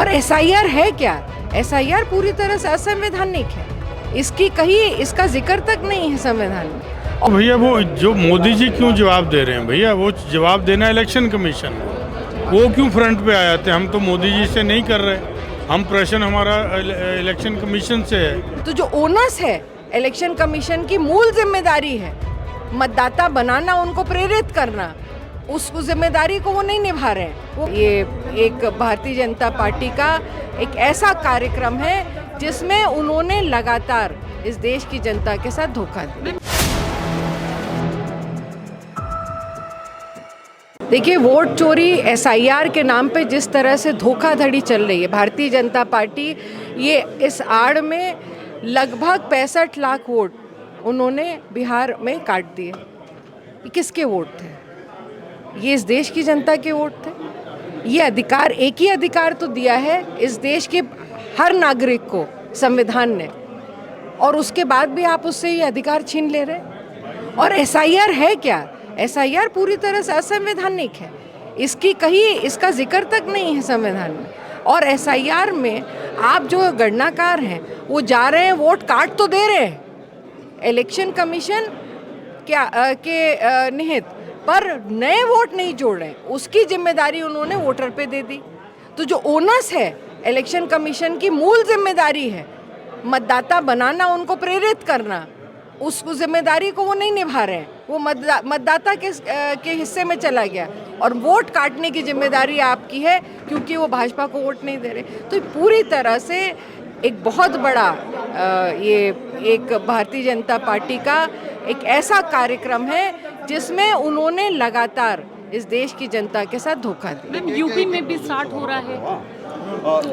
और एसआईआर है क्या? एसआईआर पूरी तरह से असंवैधानिक है। इसका जिक्र तक नहीं है संविधान में। और भैया वो जो मोदी जी क्यों जवाब दे रहे हैं भैया, वो जवाब देना इलेक्शन कमीशन को। वो क्यों फ्रंट पे आ जाते हैं? हम तो मोदी जी से नहीं कर रहे, हम प्रश्न हमारा इलेक्शन कमीशन से है। तो जो ओनस है इलेक्शन कमीशन की मूल जिम्मेदारी है मतदाता बनाना, उनको प्रेरित करना, उस जिम्मेदारी को वो नहीं निभा रहे हैं। वो ये एक भारतीय जनता पार्टी का एक ऐसा कार्यक्रम है जिसमें उन्होंने लगातार इस देश की जनता के साथ धोखा दिया। देखिए, वोट चोरी एसआईआर के नाम पे जिस तरह से धोखाधड़ी चल रही है, भारतीय जनता पार्टी ये इस आड़ में लगभग 65 लाख वोट उन्होंने बिहार में काट दिए। ये किसके वोट थे? ये इस देश की जनता के वोट थे। ये अधिकार, एक ही अधिकार तो दिया है इस देश के हर नागरिक को संविधान ने, और उसके बाद भी आप उससे ये अधिकार छीन ले रहे। और एसआईआर है क्या? एसआईआर पूरी तरह से असंवैधानिक है। इसका जिक्र तक नहीं है संविधान में। और एसआईआर में आप जो गणनाकार हैं वो जा रहे हैं, वोट काट तो दे रहे हैं इलेक्शन कमीशन के निहित, पर नए वोट नहीं जोड़ रहे। उसकी जिम्मेदारी उन्होंने वोटर पे दे दी। तो जो ओनस है इलेक्शन कमीशन की मूल जिम्मेदारी है मतदाता बनाना, उनको प्रेरित करना, उस जिम्मेदारी को वो नहीं निभा रहे हैं। वो मतदाता के हिस्से में चला गया, और वोट काटने की जिम्मेदारी आपकी है क्योंकि वो भाजपा को वोट नहीं दे रहे। तो पूरी तरह से एक बहुत बड़ा ये एक भारतीय जनता पार्टी का एक ऐसा कार्यक्रम है जिसमें उन्होंने लगातार इस देश की जनता के साथ धोखा दिया। यूपी में भी स्टार्ट हो रहा है,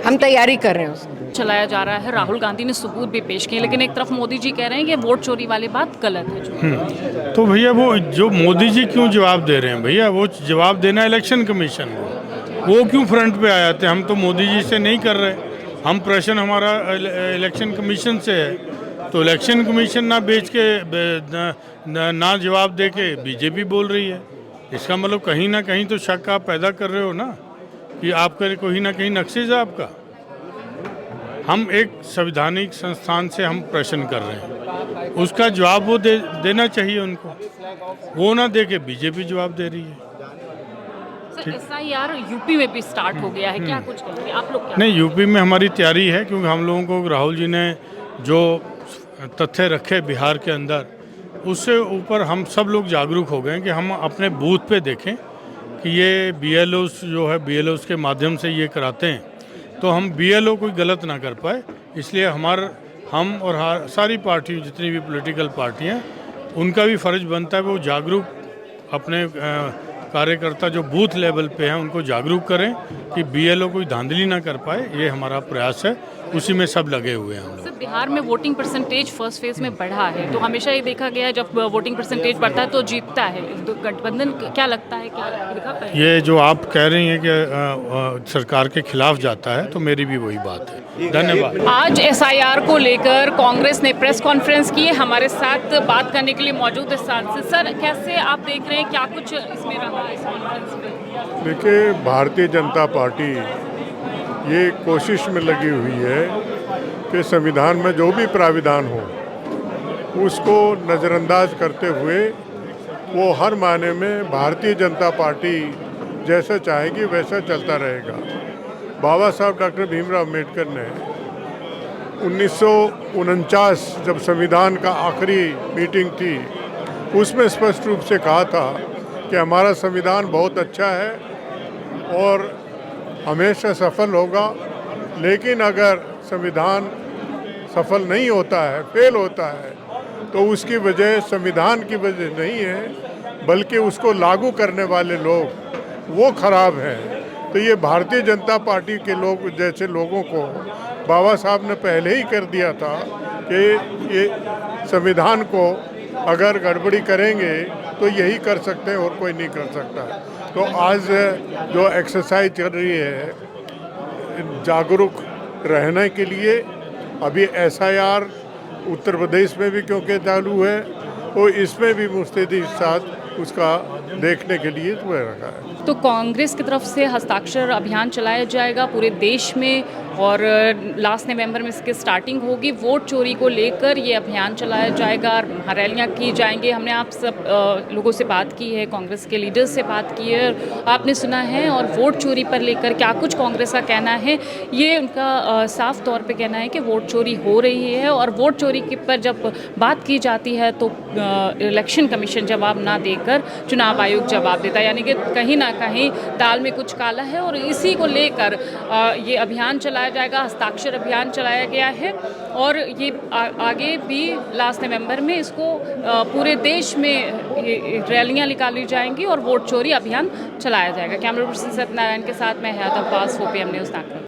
हम तैयारी कर रहे हैं उसकी। चलाया जा रहा है। राहुल गांधी ने सबूत भी पेश किए, लेकिन एक तरफ मोदी जी कह रहे हैं कि वोट चोरी वाली बात गलत है। तो भैया वो जो मोदी जी क्यों जवाब दे रहे हैं भैया, वो जवाब देना इलेक्शन कमीशन को। वो क्यों फ्रंट पे आ जाते हैं? हम तो मोदी जी से नहीं कर रहे, हम प्रश्न हमारा इलेक्शन कमीशन से है। तो इलेक्शन कमीशन ना बेच के ना जवाब दे के बीजेपी बोल रही है। इसका मतलब कहीं ना कहीं तो शक आप पैदा कर रहे हो ना, कि आपका कहीं ना कहीं नक्शेज है आपका। हम एक संवैधानिक संस्थान से हम प्रश्न कर रहे हैं, उसका जवाब वो देना चाहिए उनको। वो ना दे के बीजेपी जवाब दे रही है। एसआईआर यूपी में भी स्टार्ट हो गया है, क्या कुछ कहेंगे आप लोग? क्या नहीं, यूपी में हमारी तैयारी है, क्योंकि हम लोगों को राहुल जी ने जो तथ्य रखे बिहार के अंदर, उससे ऊपर हम सब लोग जागरूक हो गए कि हम अपने बूथ पे देखें कि ये बीएलओस जो है, बीएलओस के माध्यम से ये कराते हैं, तो हम बीएलओ कोई गलत ना कर पाए। इसलिए हम और सारी पार्टी, जितनी भी पॉलिटिकल पार्टियां, उनका भी फर्ज बनता है वो जागरूक अपने कार्यकर्ता जो बूथ लेवल पे हैं उनको जागरूक करें कि बीएलओ कोई धांधली ना कर पाए। ये हमारा प्रयास है, उसी में सब लगे हुए हैं हम लोग। बिहार में वोटिंग परसेंटेज फर्स्ट फेज में बढ़ा है, तो हमेशा ये देखा गया है जब वोटिंग परसेंटेज बढ़ता है तो जीतता है तो गठबंधन। क्या लगता है, क्या दिखा पाएगा? ये जो आप कह रही हैं कि सरकार के खिलाफ जाता है, तो मेरी भी वही बात है। धन्यवाद। आज एसआईआर को लेकर कांग्रेस ने प्रेस कॉन्फ्रेंस की है। हमारे साथ बात करने के लिए मौजूद है सांसद। सर, कैसे आप देख रहे हैं, क्या कुछ इसमें रहा इस कॉन्फ्रेंस में? देखिए, भारतीय जनता पार्टी ये कोशिश में लगी हुई है कि संविधान में जो भी प्राविधान हो उसको नज़रअंदाज करते हुए वो हर मायने में भारतीय जनता पार्टी जैसा चाहेगी वैसा चलता रहेगा। बाबा साहब डॉक्टर भीमराव अम्बेडकर ने 1949 जब संविधान का आखिरी मीटिंग थी, उसमें स्पष्ट रूप से कहा था कि हमारा संविधान बहुत अच्छा है और हमेशा सफल होगा, लेकिन अगर संविधान सफल नहीं होता है, फेल होता है, तो उसकी वजह संविधान की वजह नहीं है, बल्कि उसको लागू करने वाले लोग वो खराब हैं। तो ये भारतीय जनता पार्टी के लोग जैसे लोगों को बाबा साहब ने पहले ही कर दिया था कि ये संविधान को अगर गड़बड़ी करेंगे तो यही कर सकते हैं और कोई नहीं कर सकता। तो आज जो एक्सरसाइज चल रही है जागरूक रहने के लिए, अभी एसआईआर उत्तर प्रदेश में भी क्योंकि चालू है, तो इसमें भी मुस्तैदी के साथ उसका देखने के लिए तो रखा है। तो कांग्रेस की तरफ से हस्ताक्षर अभियान चलाया जाएगा पूरे देश में और लास्ट नवंबर में इसकी स्टार्टिंग होगी। वोट चोरी को लेकर ये अभियान चलाया जाएगा और रैलियाँ की जाएंगी। हमने आप सब लोगों से बात की है, कांग्रेस के लीडर्स से बात की है, आपने सुना है। और वोट चोरी पर लेकर क्या कुछ कांग्रेस का कहना है, ये उनका साफ तौर पे कहना है कि वोट चोरी हो रही है और वोट चोरी पर जब बात की जाती है तो इलेक्शन कमीशन जवाब ना देकर चुनाव आयोग जवाब देता है, यानी कि कहीं ना कहीं दाल में कुछ काला है। और इसी को लेकर ये अभियान चलाया जाएगा, हस्ताक्षर अभियान चलाया गया है और ये आगे भी लास्ट नवंबर में इसको पूरे देश में रैलियां निकाली जाएंगी और वोट चोरी अभियान चलाया जाएगा। कैमरा पर्सन सत्यनारायण के साथ मैं हयात अब्बास, OPM न्यूज़ नागपुर।